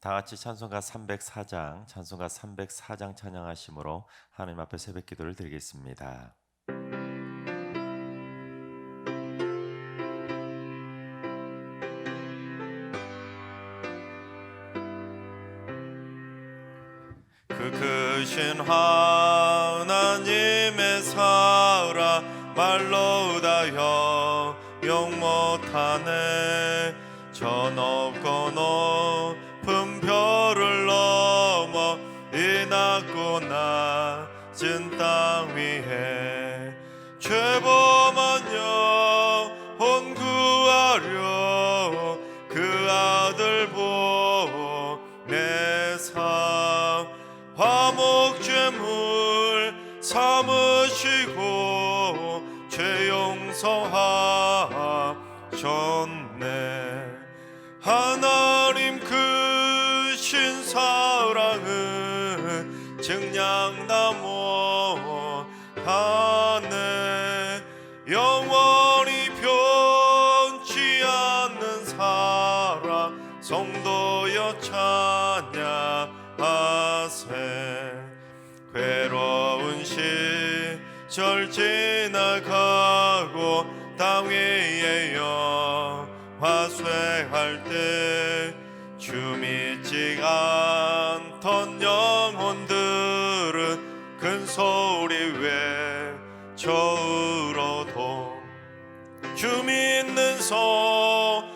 다 같이 찬송가 304장 찬양하심으로 하나님 앞에 새벽 기도를 드리겠습니다. 그 크신 하나님의 사랑 말로 다 형용 못하네. 저 높고 높은 별을 넘어 이 낮고 낮은 땅 위에 죄범한 영혼 구하려 그 아들 보내사 화목제물 삼으시고 죄 용서하셨네. 하나님 크신 사랑은 증량다 못하네. 영원히 변치 않는 사랑 성도여 찬양하세. 괴로운 시절 지나가고 땅 위에 영화쇠할 때 주 믿지 않던 영혼들은 큰 소리 외쳐울어도 주 믿는 성도들에게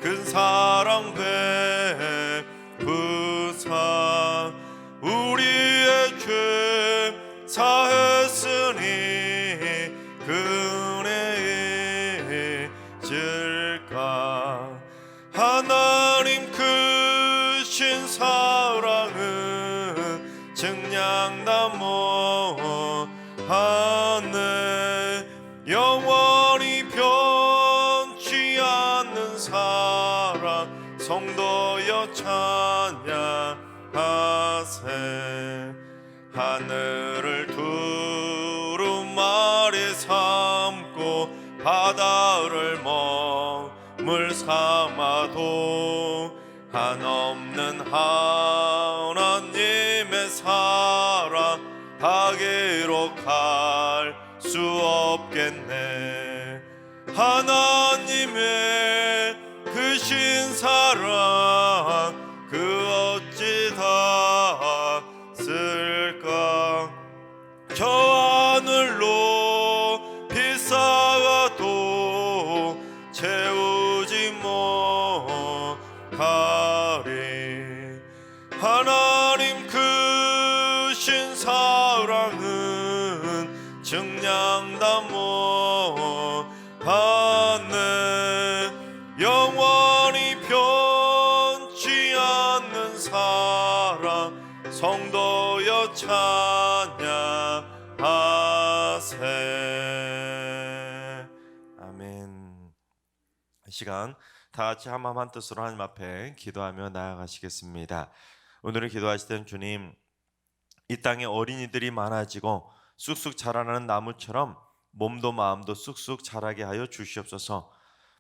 큰 사랑 베푸사 우리의 죄 사했으니 그 은혜에 질까. 하나님 크신 사랑은 증량다 못하네. 영원히 변치 않는 사랑 성도여 찬양하세. 하늘을 두루마리 삼고 바다를 머물 삼아도 한없는 하나님의 사랑 다 기록할 수 없겠네. 하나님의 크신 사랑 그 어찌 다 쓸까. 저 하늘로 비싸도 채우지 못하리. 하나님 크신 사랑은 증량다 못하네. 영원히 변치 않는 사랑 성도여 찬양하세. 아멘. 이 시간 다 같이 한마음 한뜻으로 하나님 앞에 기도하며 나아가시겠습니다. 오늘은 기도하실 때는 주님, 이 땅에 어린이들이 많아지고 쑥쑥 자라나는 나무처럼 몸도 마음도 쑥쑥 자라게 하여 주시옵소서.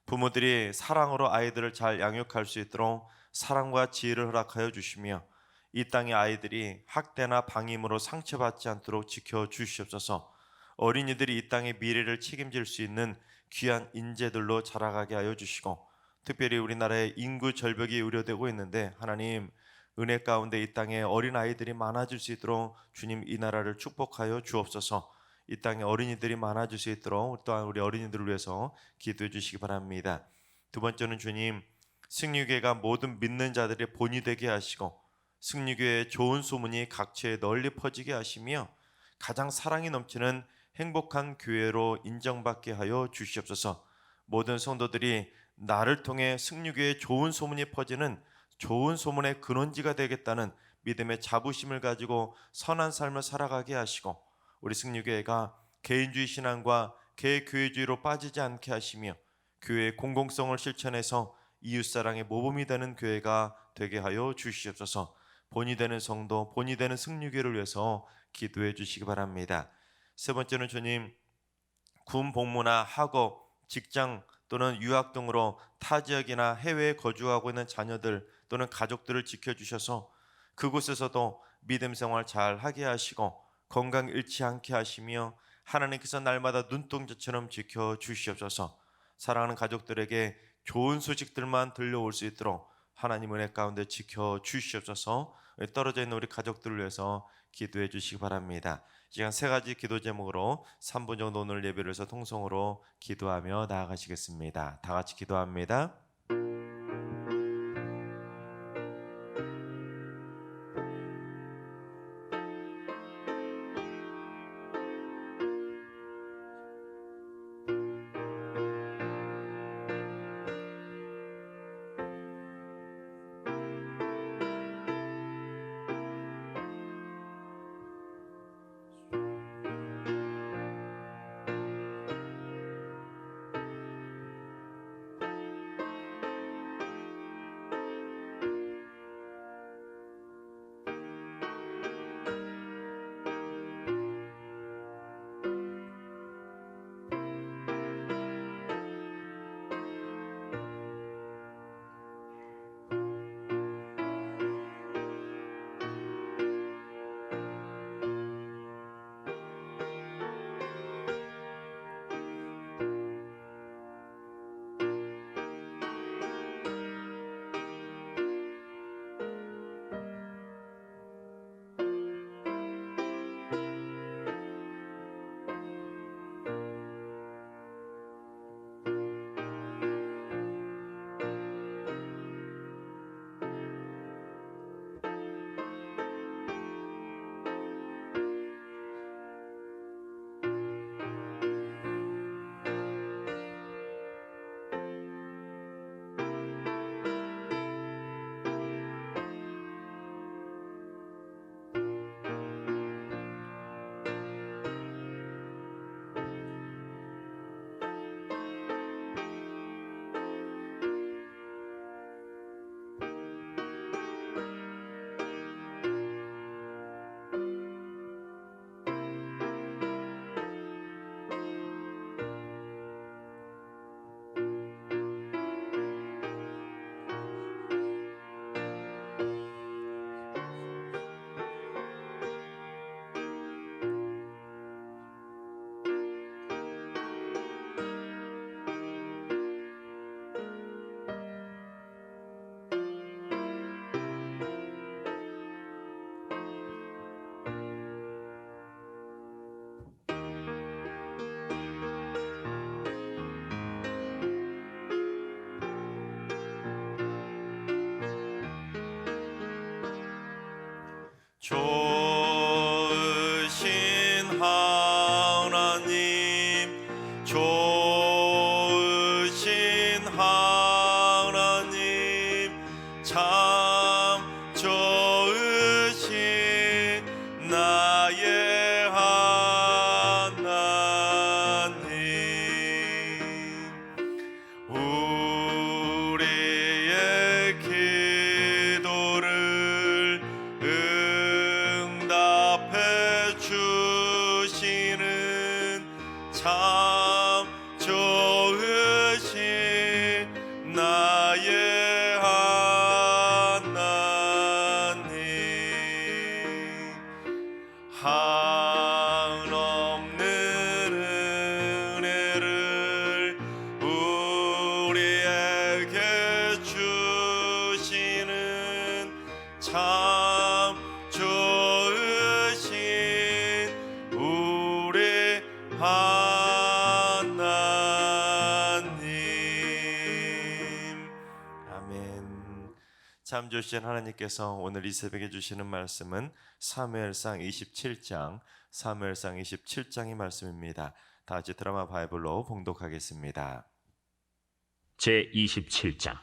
부모들이 사랑으로 아이들을 잘 양육할 수 있도록 사랑과 지혜를 허락하여 주시며 이 땅의 아이들이 학대나 방임으로 상처받지 않도록 지켜주시옵소서. 어린이들이 이 땅의 미래를 책임질 수 있는 귀한 인재들로 자라가게 하여 주시고, 특별히 우리나라의 인구 절벽이 우려되고 있는데 하나님, 은혜 가운데 이 땅에 어린아이들이 많아질 수 있도록 주님 이 나라를 축복하여 주옵소서. 이 땅에 어린이들이 많아질 수 있도록 또한 우리 어린이들을 위해서 기도해 주시기 바랍니다. 두 번째는 주님, 승리교회가 모든 믿는 자들의 본이 되게 하시고 승리교회의 좋은 소문이 각처에 널리 퍼지게 하시며 가장 사랑이 넘치는 행복한 교회로 인정받게 하여 주시옵소서. 모든 성도들이 나를 통해 승리교회의 좋은 소문이 퍼지는 좋은 소문의 근원지가 되겠다는 믿음의 자부심을 가지고 선한 삶을 살아가게 하시고 우리 승리교회가 개인주의 신앙과 개교회주의로 빠지지 않게 하시며 교회의 공공성을 실천해서 이웃사랑의 모범이 되는 교회가 되게 하여 주시옵소서. 본이 되는 성도, 본이 되는 승리교회를 위해서 기도해 주시기 바랍니다. 세 번째는 주님, 군 복무나 학업, 직장 또는 유학 등으로 타 지역이나 해외에 거주하고 있는 자녀들 또는 가족들을 지켜주셔서 그곳에서도 믿음 생활 잘 하게 하시고 건강 잃지 않게 하시며 하나님께서 날마다 눈동자처럼 지켜주시옵소서. 사랑하는 가족들에게 좋은 소식들만 들려올 수 있도록 하나님 은혜 가운데 지켜주시옵소서. 떨어져 있는 우리 가족들을 위해서 기도해 주시기 바랍니다. 이 시간 세 가지 기도 제목으로 3분 정도 오늘 예배를 해서 통성으로 기도하며 나아가시겠습니다. 다 같이 기도합니다. 좋으신 하나님, 좋으신 하나님, 참 좋으신 나의 하나님, 우리의 기도를 응답해 주시는 참 좋으신 나의 하나님, 한없는 은혜를 우리에게 주시는 참 좋으신 우리 하나님. 아멘. 참 좋으신 하나님께서 오늘 이 새벽에 주시는 말씀은 사무엘상 27장의 말씀입니다. 다 같이 드라마 바이블로 봉독하겠습니다. 제27장.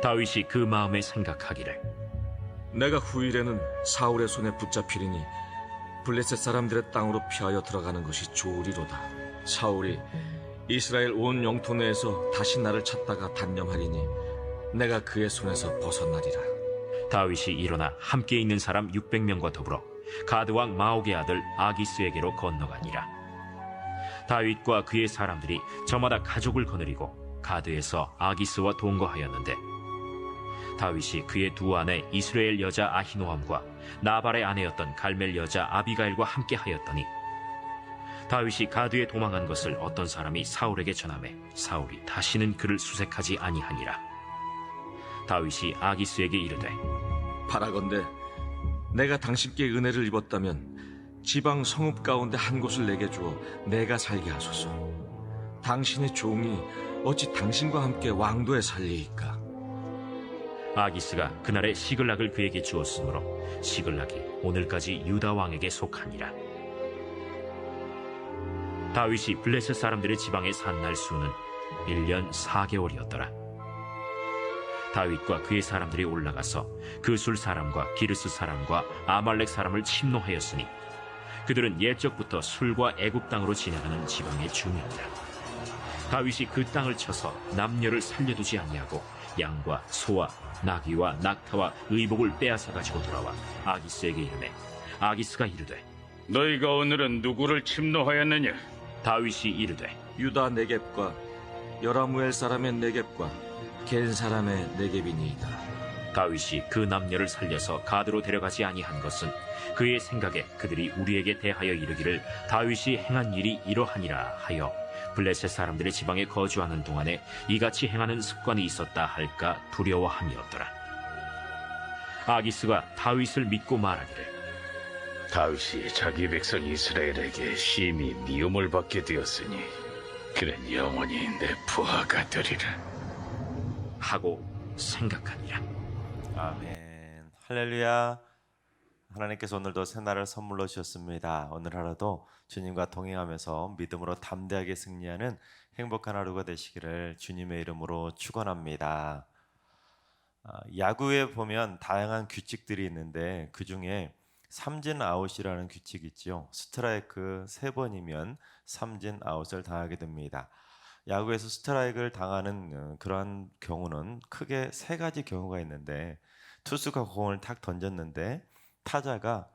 다윗이 그 마음에 생각하기를, 내가 후일에는 사울의 손에 붙잡히리니 블레셋 사람들의 땅으로 피하여 들어가는 것이 좋으리로다. 사울이 이스라엘 온 영토 내에서 다시 나를 찾다가 단념하리니 내가 그의 손에서 벗어나리라. 다윗이 일어나 함께 있는 사람 600명과 더불어 가드 왕 마옥의 아들 아기스에게로 건너가니라. 다윗과 그의 사람들이 저마다 가족을 거느리고 가드에서 아기스와 동거하였는데 다윗이 그의 두 아내 이스라엘 여자 아히노함과 나발의 아내였던 갈멜 여자 아비가일과 함께 하였더니 다윗이 가드에 도망한 것을 어떤 사람이 사울에게 전하매 사울이 다시는 그를 수색하지 아니하니라. 다윗이 아기스에게 이르되 바라건대 내가 당신께 은혜를 입었다면 지방 성읍 가운데 한 곳을 내게 주어 내가 살게 하소서. 당신의 종이 어찌 당신과 함께 왕도에 살리이까? 아기스가 그날에 시글락을 그에게 주었으므로 시글락이 오늘까지 유다 왕에게 속하니라. 다윗이 블레셋 사람들의 지방에 산 날 수는 1년 4개월이었더라. 다윗과 그의 사람들이 올라가서 그술 사람과 기르스 사람과 아말렉 사람을 침노하였으니 그들은 옛적부터 술과 애굽 땅으로 지나가는 지방의 주민이라. 다윗이 그 땅을 쳐서 남녀를 살려두지 아니하고 양과 소와 나귀와 낙타와 의복을 빼앗아 가지고 돌아와 아기스에게 이르매 아기스가 이르되 너희가 오늘은 누구를 침노하였느냐? 다윗이 이르되 유다 네겝과 여라무엘 사람의 네겝과 겐 사람의 네겝이니이다. 다윗이 그 남녀를 살려서 가드로 데려가지 아니한 것은 그의 생각에 그들이 우리에게 대하여 이르기를 다윗이 행한 일이 이러하니라 하여 블레셋 사람들의 지방에 거주하는 동안에 이같이 행하는 습관이 있었다 할까 두려워함이었더라. 아기스가 다윗을 믿고 말하기를 다윗이 자기 백성 이스라엘에게 심히 미움을 받게 되었으니 그는 영원히 내 부하가 되리라. 하고 생각하니라. 아멘. 할렐루야. 하나님께서 오늘도 새날을 선물로 주셨습니다. 오늘 하루도 주님과 동행하면서 믿음으로 담대하게 승리하는 행복한 하루가 되시기를 주님의 이름으로 축원합니다. 야구에 보면 다양한 규칙들이 있는데 그 중에 삼진 아웃이라는 규칙이 있죠. 스트라이크 3번이면 삼진 아웃을 당하게 됩니다. 야구에서 스트라이크를 당하는 그러한 경우는 크게 3가지 경우가 있는데 투수가 공을 탁 던졌는데 타자가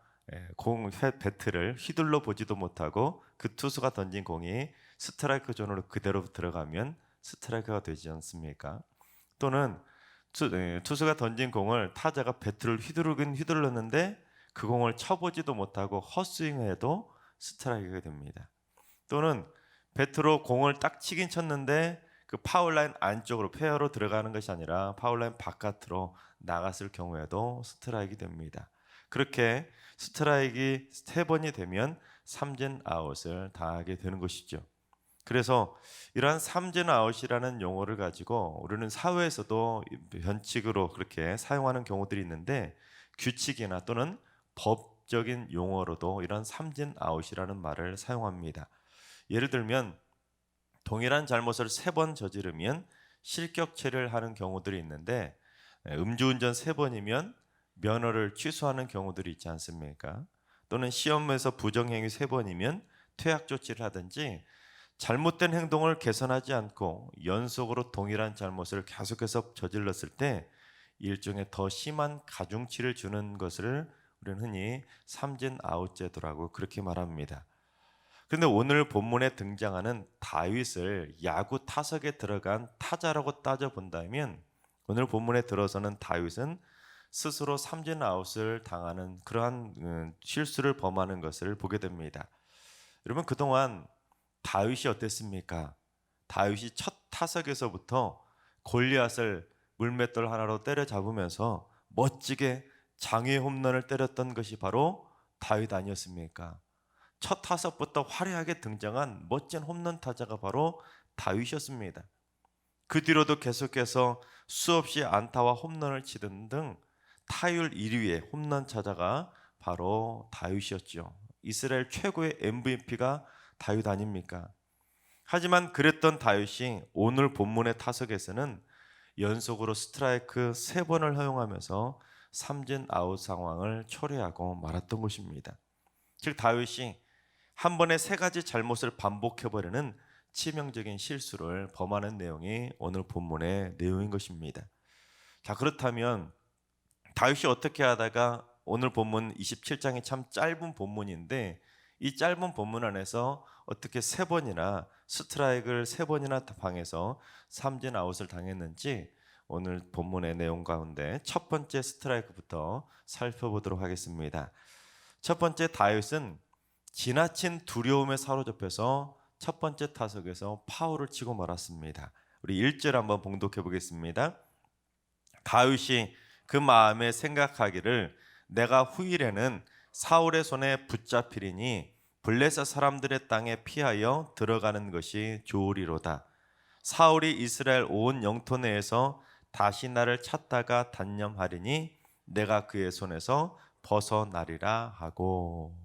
배트를 휘둘러 보지도 못하고 그 투수가 던진 공이 스트라이크 존으로 그대로 들어가면 스트라이크가 되지 않습니까? 또는 투수가 던진 공을 타자가 배트를 휘두르긴 휘둘렀는데 그 공을 쳐보지도 못하고 헛스윙해도 스트라이크가 됩니다. 또는 배트로 공을 딱 치긴 쳤는데 그 파울라인 안쪽으로 페어로 들어가는 것이 아니라 파울라인 바깥으로 나갔을 경우에도 스트라이크가 됩니다. 그렇게 스트라이크가 3번이 되면 삼진 아웃을 당하게 되는 것이죠. 그래서 이러한 삼진 아웃이라는 용어를 가지고 우리는 사회에서도 변칙으로 그렇게 사용하는 경우들이 있는데 규칙이나 또는 법적인 용어로도 이런 삼진 아웃이라는 말을 사용합니다. 예를 들면 동일한 잘못을 3번 저지르면 실격체를 하는 경우들이 있는데 음주운전 3번이면 면허를 취소하는 경우들이 있지 않습니까? 또는 시험에서 부정행위 3번이면 퇴학 조치를 하든지 잘못된 행동을 개선하지 않고 연속으로 동일한 잘못을 계속해서 저질렀을 때 일종의 더 심한 가중치를 주는 것을 우리는 흔히 삼진 아웃 제도라고 그렇게 말합니다. 그런데 오늘 본문에 등장하는 다윗을 야구 타석에 들어간 타자라고 따져본다면 오늘 본문에 들어서는 다윗은 스스로 삼진 아웃을 당하는 그러한 실수를 범하는 것을 보게 됩니다. 여러분 그동안 다윗이 어땠습니까? 다윗이 첫 타석에서부터 골리앗을 물맷돌 하나로 때려잡으면서 멋지게 장외 홈런을 때렸던 것이 바로 다윗 아니었습니까? 첫 타석부터 화려하게 등장한 멋진 홈런 타자가 바로 다윗이었습니다. 그 뒤로도 계속해서 수없이 안타와 홈런을 치던 등 타율 1위의 홈런 타자가 바로 다윗이었죠. 이스라엘 최고의 MVP가 다윗 아닙니까? 하지만 그랬던 다윗이 오늘 본문의 타석에서는 연속으로 스트라이크 3번을 허용하면서 삼진 아웃 상황을 초래하고 말았던 것입니다. 즉 다윗이 한 번에 3가지 잘못을 반복해버리는 치명적인 실수를 범하는 내용이 오늘 본문의 내용인 것입니다. 자, 그렇다면 다윗이 어떻게 하다가 오늘 본문 27장이 참 짧은 본문인데 이 짧은 본문 안에서 어떻게 3번이나 스트라이크를 3번이나 방해서 삼진 아웃을 당했는지 오늘 본문의 내용 가운데 첫 번째 스트라이크부터 살펴보도록 하겠습니다. 첫 번째, 다윗은 지나친 두려움에 사로잡혀서 첫 번째 타석에서 파울을 치고 말았습니다. 우리 1절 한번 봉독해 보겠습니다. 다윗이 그 마음에 생각하기를 내가 후일에는 사울의 손에 붙잡히리니 블레셋 사람들의 땅에 피하여 들어가는 것이 좋으리로다. 사울이 이스라엘 온 영토 내에서 다시 나를 찾다가 단념하리니 내가 그의 손에서 벗어나리라 하고.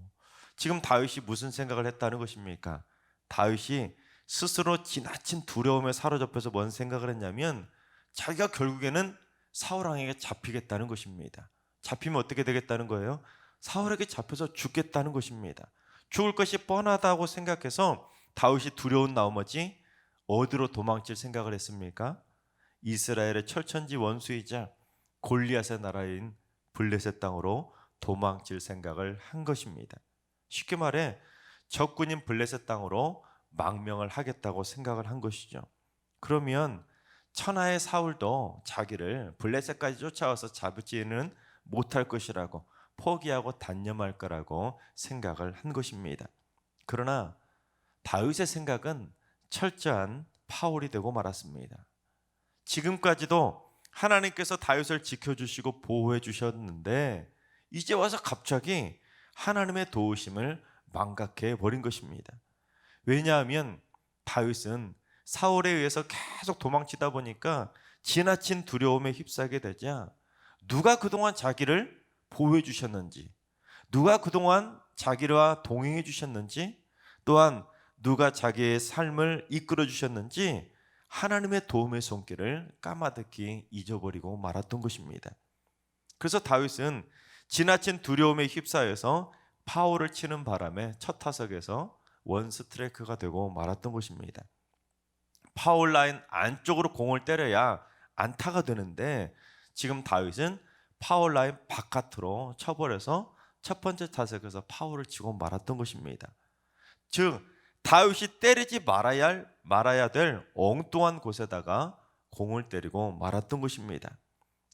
지금 다윗이 무슨 생각을 했다는 것입니까? 다윗이 스스로 지나친 두려움에 사로잡혀서 뭔 생각을 했냐면 자기가 결국에는 사울 왕에게 잡히겠다는 것입니다. 잡히면 어떻게 되겠다는 거예요? 사울에게 잡혀서 죽겠다는 것입니다. 죽을 것이 뻔하다고 생각해서 다윗이 두려운 나머지 어디로 도망칠 생각을 했습니까? 이스라엘의 철천지 원수이자 골리앗의 나라인 블레셋 땅으로 도망칠 생각을 한 것입니다. 쉽게 말해 적군인 블레셋 땅으로 망명을 하겠다고 생각을 한 것이죠. 그러면 천하의 사울도 자기를 블레셋까지 쫓아와서 잡지는 못할 것이라고 포기하고 단념할 거라고 생각을 한 것입니다. 그러나 다윗의 생각은 철저한 파울이 되고 말았습니다. 지금까지도 하나님께서 다윗을 지켜주시고 보호해 주셨는데 이제 와서 갑자기 하나님의 도우심을 망각해 버린 것입니다. 왜냐하면 다윗은 사울에 의해서 계속 도망치다 보니까 지나친 두려움에 휩싸게 되자 누가 그동안 자기를 보호해 주셨는지, 누가 그동안 자기와 동행해 주셨는지, 또한 누가 자기의 삶을 이끌어 주셨는지 하나님의 도움의 손길을 까마득히 잊어버리고 말았던 것입니다. 그래서 다윗은 지나친 두려움에 휩싸여서 파울을 치는 바람에 첫 타석에서 원스트라이크가 되고 말았던 것입니다. 파울 라인 안쪽으로 공을 때려야 안타가 되는데 지금 다윗은 파울 라인 바깥으로 쳐버려서 첫 번째 타석에서 파울을 치고 말았던 것입니다. 즉 다윗이 때리지 말아야 될 엉뚱한 곳에다가 공을 때리고 말았던 것입니다.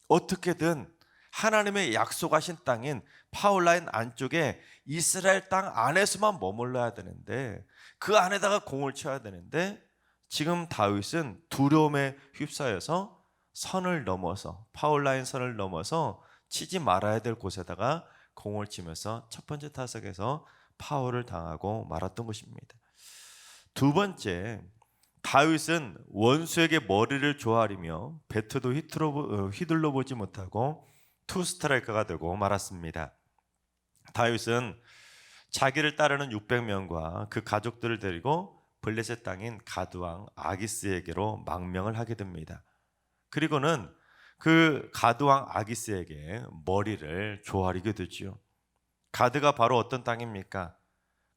어떻게든 하나님의 약속하신 땅인 파울 라인 안쪽에 이스라엘 땅 안에서만 머물러야 되는데 그 안에다가 공을 쳐야 되는데 지금 다윗은 두려움에 휩싸여서 선을 넘어서 파울 라인 선을 넘어서 치지 말아야 될 곳에다가 공을 치면서 첫 번째 타석에서 파울을 당하고 말았던 것입니다. 두 번째, 다윗은 원수에게 머리를 조아리며 배트도 휘둘러 보지 못하고 투 스트라이크가 되고 말았습니다. 다윗은 자기를 따르는 600명과 그 가족들을 데리고 블레셋 땅인 가드왕 아기스에게로 망명을 하게 됩니다. 그리고는 그 가드왕 아기스에게 머리를 조아리게 되지요. 가드가 바로 어떤 땅입니까?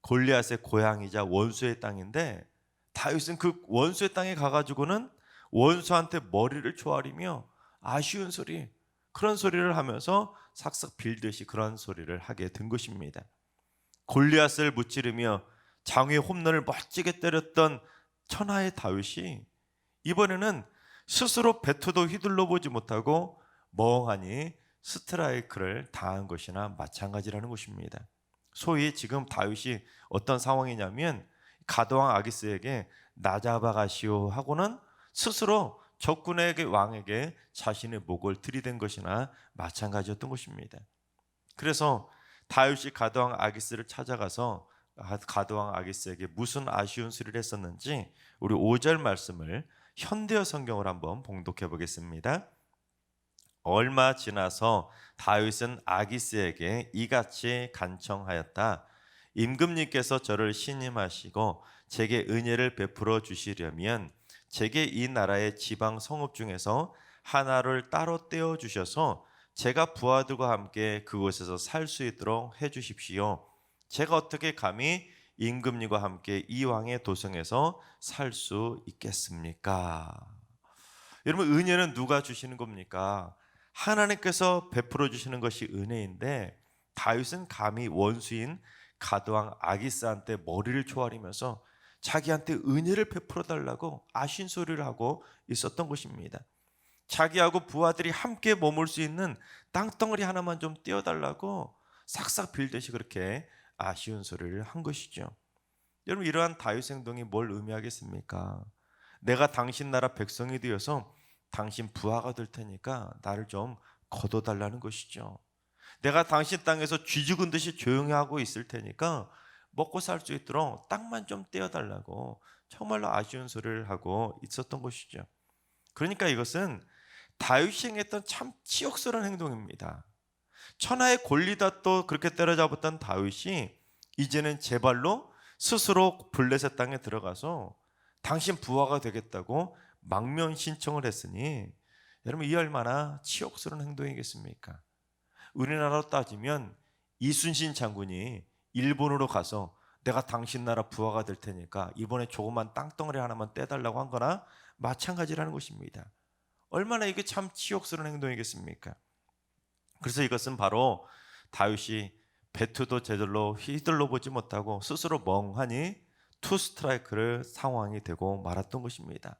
골리앗의 고향이자 원수의 땅인데 다윗은 그 원수의 땅에 가가지고는 원수한테 머리를 조아리며 아쉬운 소리, 그런 소리를 하면서 삭삭 빌듯이 그런 소리를 하게 된 것입니다. 골리앗을 무찌르며 장외 홈런을 멋지게 때렸던 천하의 다윗이 이번에는 스스로 배트도 휘둘러 보지 못하고 멍하니 스트라이크를 당한 것이나 마찬가지라는 것입니다. 소위 지금 다윗이 어떤 상황이냐면 가드왕 아기스에게 나 잡아가시오 하고는 스스로 적군의 왕에게 자신의 목을 들이댄 것이나 마찬가지였던 것입니다. 그래서 다윗이 가드왕 아기스를 찾아가서 가드왕 아기스에게 무슨 아쉬운 소리를 했었는지 우리 5절 말씀을 현대어 성경을 한번 봉독해 보겠습니다. 얼마 지나서 다윗은 아기스에게 이같이 간청하였다. 임금님께서 저를 신임하시고 제게 은혜를 베풀어 주시려면 제게 이 나라의 지방 성읍 중에서 하나를 따로 떼어 주셔서 제가 부하들과 함께 그곳에서 살 수 있도록 해 주십시오. 제가 어떻게 감히 임금님과 함께 이 왕의 도성에서 살 수 있겠습니까? 여러분, 은혜는 누가 주시는 겁니까? 하나님께서 베풀어 주시는 것이 은혜인데 다윗은 감히 원수인 가드왕 아기스한테 머리를 조아리면서 자기한테 은혜를 베풀어 달라고 아신소리를 하고 있었던 것입니다. 자기하고 부하들이 함께 머물 수 있는 땅덩어리 하나만 좀 띄워달라고 싹싹 빌듯이 그렇게 아쉬운 소리를 한 것이죠. 여러분, 이러한 다윗 행동이 뭘 의미하겠습니까? 내가 당신 나라 백성이 되어서 당신 부하가 될 테니까 나를 좀 거둬달라는 것이죠. 내가 당신 땅에서 쥐 죽은 듯이 조용히 하고 있을 테니까 먹고 살 수 있도록 땅만 좀 떼어달라고 정말로 아쉬운 소리를 하고 있었던 것이죠. 그러니까 이것은 다윗이 행했던 참 치욕스러운 행동입니다. 천하의 골리앗도 그렇게 때려잡았던 다윗이 이제는 제 발로 스스로 블레셋 땅에 들어가서 당신 부하가 되겠다고 망명 신청을 했으니 여러분, 이 얼마나 치욕스러운 행동이겠습니까? 우리나라로 따지면 이순신 장군이 일본으로 가서 내가 당신 나라 부하가 될 테니까 이번에 조그만 땅덩어리 하나만 떼달라고 한 거나 마찬가지라는 것입니다. 얼마나 이게 참 치욕스러운 행동이겠습니까? 그래서 이것은 바로 다윗이 배투도 제대로 휘둘러 보지 못하고 스스로 멍하니 투 스트라이크를 상황이 되고 말았던 것입니다.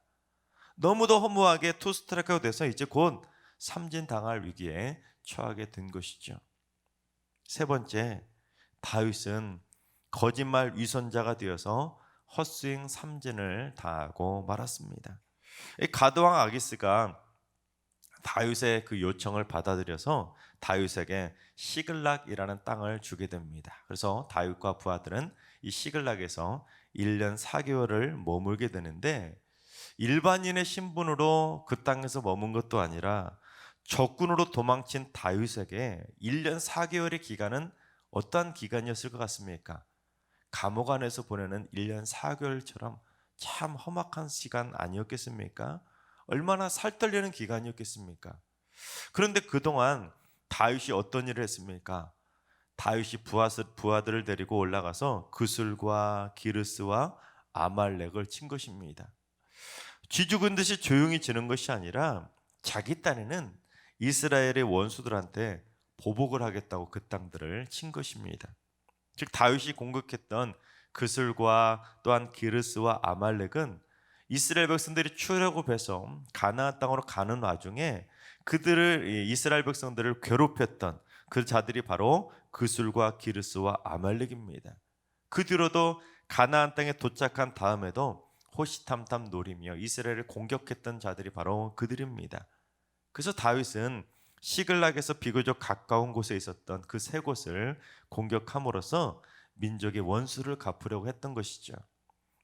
너무도 허무하게 투 스트라이크가 돼서 이제 곧 삼진 당할 위기에 처하게 된 것이죠. 세 번째, 다윗은 거짓말 위선자가 되어서 헛스윙 삼진을 당하고 말았습니다. 가드왕 아기스가 다윗의 그 요청을 받아들여서 다윗에게 시글락이라는 땅을 주게 됩니다. 그래서 다윗과 부하들은 이 시글락에서 1년 4개월을 머물게 되는데, 일반인의 신분으로 그 땅에서 머문 것도 아니라 적군으로 도망친 다윗에게 1년 4개월의 기간은 어떠한 기간이었을 것 같습니까? 감옥 안에서 보내는 1년 4개월처럼 참 험악한 시간 아니었겠습니까? 얼마나 살떨리는 기간이었겠습니까? 그런데 그동안 다윗이 어떤 일을 했습니까? 다윗이 부하들을 데리고 올라가서 그술과 기르스와 아말렉을 친 것입니다. 쥐 죽은 듯이 조용히 지는 것이 아니라 자기 딴에는 이스라엘의 원수들한테 보복을 하겠다고 그 땅들을 친 것입니다. 즉 다윗이 공격했던 그술과 또한 기르스와 아말렉은 이스라엘 백성들이 출애굽해서 가나안 땅으로 가는 와중에 그들을, 이스라엘 백성들을 괴롭혔던 그 자들이 바로 그술과 기르스와 아말렉입니다. 그 뒤로도 가나안 땅에 도착한 다음에도 호시탐탐 노리며 이스라엘을 공격했던 자들이 바로 그들입니다. 그래서 다윗은 시글락에서 비교적 가까운 곳에 있었던 그 세 곳을 공격함으로써 민족의 원수를 갚으려고 했던 것이죠.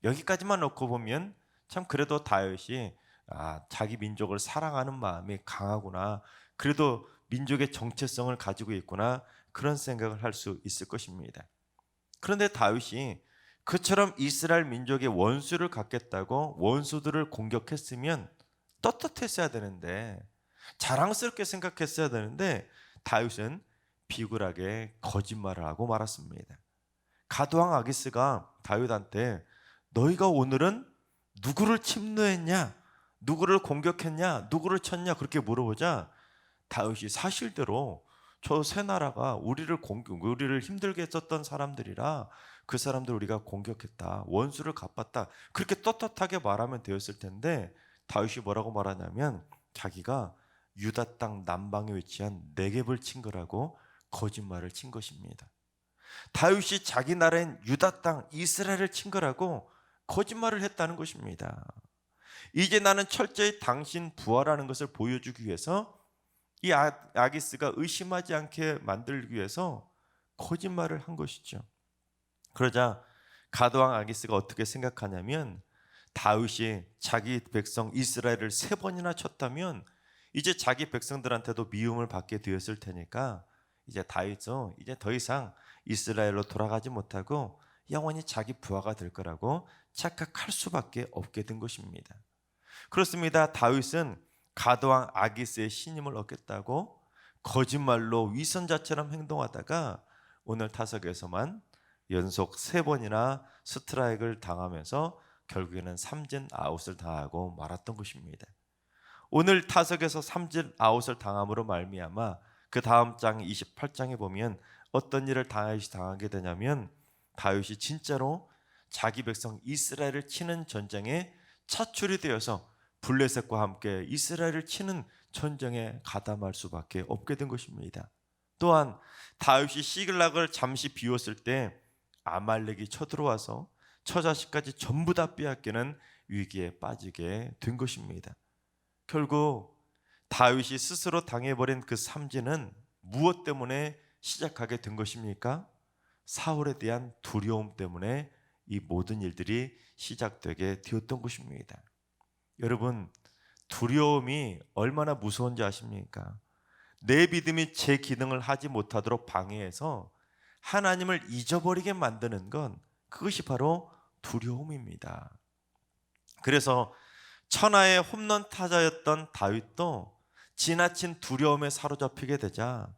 여기까지만 놓고 보면 참 그래도 다윗이 자기 민족을 사랑하는 마음이 강하구나, 그래도 민족의 정체성을 가지고 있구나, 그런 생각을 할 수 있을 것입니다. 그런데 다윗이 그처럼 이스라엘 민족의 원수를 갚겠다고 원수들을 공격했으면 떳떳했어야 되는데, 자랑스럽게 생각했어야 되는데 다윗은 비굴하게 거짓말을 하고 말았습니다. 가드왕 아기스가 다윗한테 너희가 오늘은 누구를 침노했냐, 누구를 공격했냐, 누구를 쳤냐 그렇게 물어보자 다윗이 사실대로 저 세 나라가 우리를 힘들게 했었던 사람들이라 그 사람들 우리가 공격했다, 원수를 갚았다, 그렇게 떳떳하게 말하면 되었을 텐데 다윗이 뭐라고 말하냐면 자기가 유다 땅 남방에 위치한 네겝을 친 거라고 거짓말을 친 것입니다. 다윗이 자기 나라인 유다 땅 이스라엘을 친 거라고 거짓말을 했다는 것입니다. 이제 나는 철저히 당신 부하라는 것을 보여주기 위해서 이 아기스가 의심하지 않게 만들기 위해서 거짓말을 한 것이죠. 그러자 가드왕 아기스가 어떻게 생각하냐면 다윗이 자기 백성 이스라엘을 3번이나 쳤다면 이제 자기 백성들한테도 미움을 받게 되었을 테니까 이제 다윗은 이제 더 이상 이스라엘로 돌아가지 못하고 영원히 자기 부하가 될 거라고 착각할 수밖에 없게 된 것입니다. 그렇습니다. 다윗은 가드왕 아기스의 신임을 얻겠다고 거짓말로 위선자처럼 행동하다가 오늘 타석에서만 연속 3번이나 스트라이크를 당하면서 결국에는 삼진 아웃을 당하고 말았던 것입니다. 오늘 타석에서 삼진 아웃을 당함으로 말미암아 그 다음 장 28장에 보면 어떤 일을 다윗이 당하게 되냐면 다윗이 진짜로 자기 백성 이스라엘을 치는 전쟁에 차출이 되어서 블레셋과 함께 이스라엘을 치는 전쟁에 가담할 수밖에 없게 된 것입니다. 또한 다윗이 시글락을 잠시 비웠을 때 아말렉이 쳐들어와서 처자식까지 전부 다 빼앗기는 위기에 빠지게 된 것입니다. 결국 다윗이 스스로 당해버린 그 삼진은 무엇 때문에 시작하게 된 것입니까? 사울에 대한 두려움 때문에 이 모든 일들이 시작되게 되었던 것입니다. 여러분, 두려움이 얼마나 무서운지 아십니까? 내 믿음이 제 기능을 하지 못하도록 방해해서 하나님을 잊어버리게 만드는 건 그것이 바로 두려움입니다. 그래서 천하의 홈런 타자였던 다윗도 지나친 두려움에 사로잡히게 되자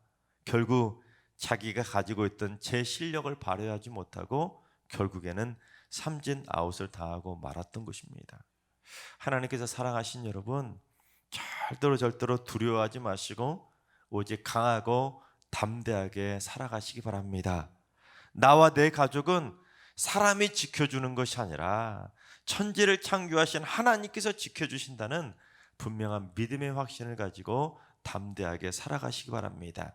결국 자기가 가지고 있던 제 실력을 발휘하지 못하고 결국에는 삼진 아웃을 당하고 말았던 것입니다. 하나님께서 사랑하신 여러분, 절대로 두려워하지 마시고 오직 강하고 담대하게 살아가시기 바랍니다. 나와 내 가족은 사람이 지켜주는 것이 아니라 천지를 창조하신 하나님께서 지켜주신다는 분명한 믿음의 확신을 가지고 담대하게 살아가시기 바랍니다.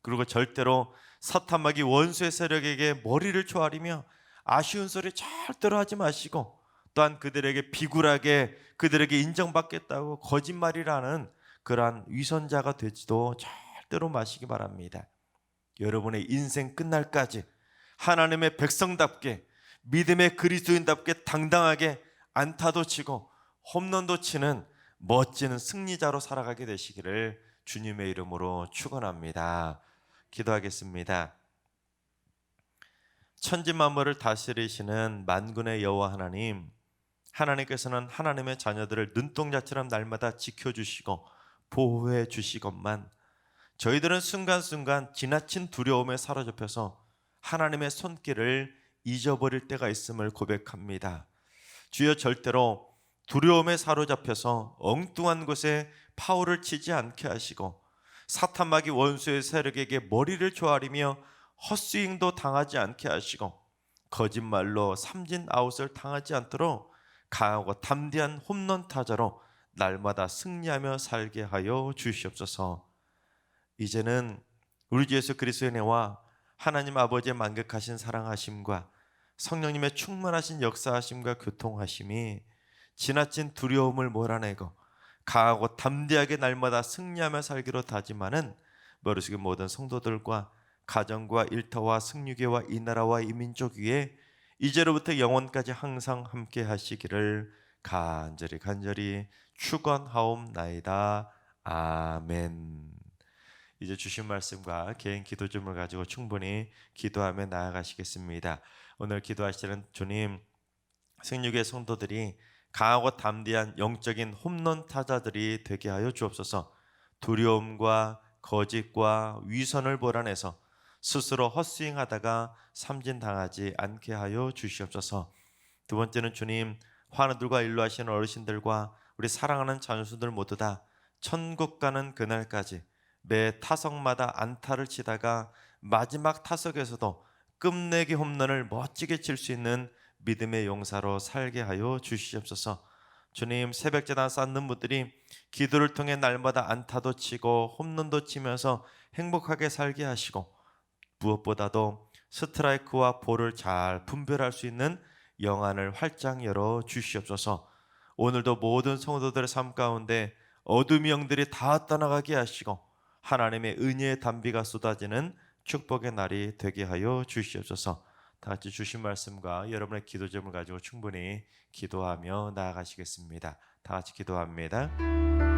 그리고 절대로 사탄마귀 원수의 세력에게 머리를 조아리며 아쉬운 소리 절대로 하지 마시고, 또한 그들에게 비굴하게 그들에게 인정받겠다고 거짓말이라는 그러한 위선자가 되지도 절대로 마시기 바랍니다. 여러분의 인생 끝날까지 하나님의 백성답게 믿음의 그리스도인답게 당당하게 안타도 치고 홈런도 치는 멋진 승리자로 살아가게 되시기를 주님의 이름으로 축원합니다. 기도하겠습니다. 천지만물을 다스리시는 만군의 여호와 하나님, 하나님께서는 하나님의 자녀들을 눈동자처럼 날마다 지켜주시고 보호해 주시건만 저희들은 순간순간 지나친 두려움에 사로잡혀서 하나님의 손길을 잊어버릴 때가 있음을 고백합니다. 주여, 절대로 두려움에 사로잡혀서 엉뚱한 곳에 파울을 치지 않게 하시고 사탄마귀 원수의 세력에게 머리를 조아리며 헛스윙도 당하지 않게 하시고 거짓말로 삼진 아웃을 당하지 않도록 강하고 담대한 홈런 타자로 날마다 승리하며 살게 하여 주시옵소서. 이제는 우리 주 예수 그리스도의 은혜와 하나님 아버지의 만극하신 사랑하심과 성령님의 충만하신 역사하심과 교통하심이 지나친 두려움을 몰아내고 강하고 담대하게 날마다 승리하며 살기로 다짐하는 머리숙의 모든 성도들과 가정과 일터와 승유계와 이 나라와 이 민족 위에 이제로부터 영원까지 항상 함께 하시기를 간절히 축원하옵나이다. 아멘. 이제 주신 말씀과 개인 기도점을 가지고 충분히 기도하며 나아가시겠습니다. 오늘 기도하시는 주님, 승유계 성도들이 강하고 담대한 영적인 홈런 타자들이 되게 하여 주옵소서. 두려움과 거짓과 위선을 몰아내서 스스로 헛스윙하다가 삼진당하지 않게 하여 주시옵소서. 두 번째는 주님, 환우들과 인로하시는 어르신들과 우리 사랑하는 자녀수들 모두 다 천국 가는 그날까지 매 타석마다 안타를 치다가 마지막 타석에서도 끝내기 홈런을 멋지게 칠 수 있는 믿음의 용사로 살게 하여 주시옵소서. 주님, 새벽제단 쌓는 분들이 기도를 통해 날마다 안타도 치고 홈런도 치면서 행복하게 살게 하시고 무엇보다도 스트라이크와 볼을 잘 분별할 수 있는 영안을 활짝 열어 주시옵소서. 오늘도 모든 성도들의 삶 가운데 어둠의 영들이 다 떠나가게 하시고 하나님의 은혜의 단비가 쏟아지는 축복의 날이 되게 하여 주시옵소서. 다 같이 주신 말씀과 여러분의 기도 제목을 가지고 충분히 기도하며 나아가시겠습니다. 다 같이 기도합니다.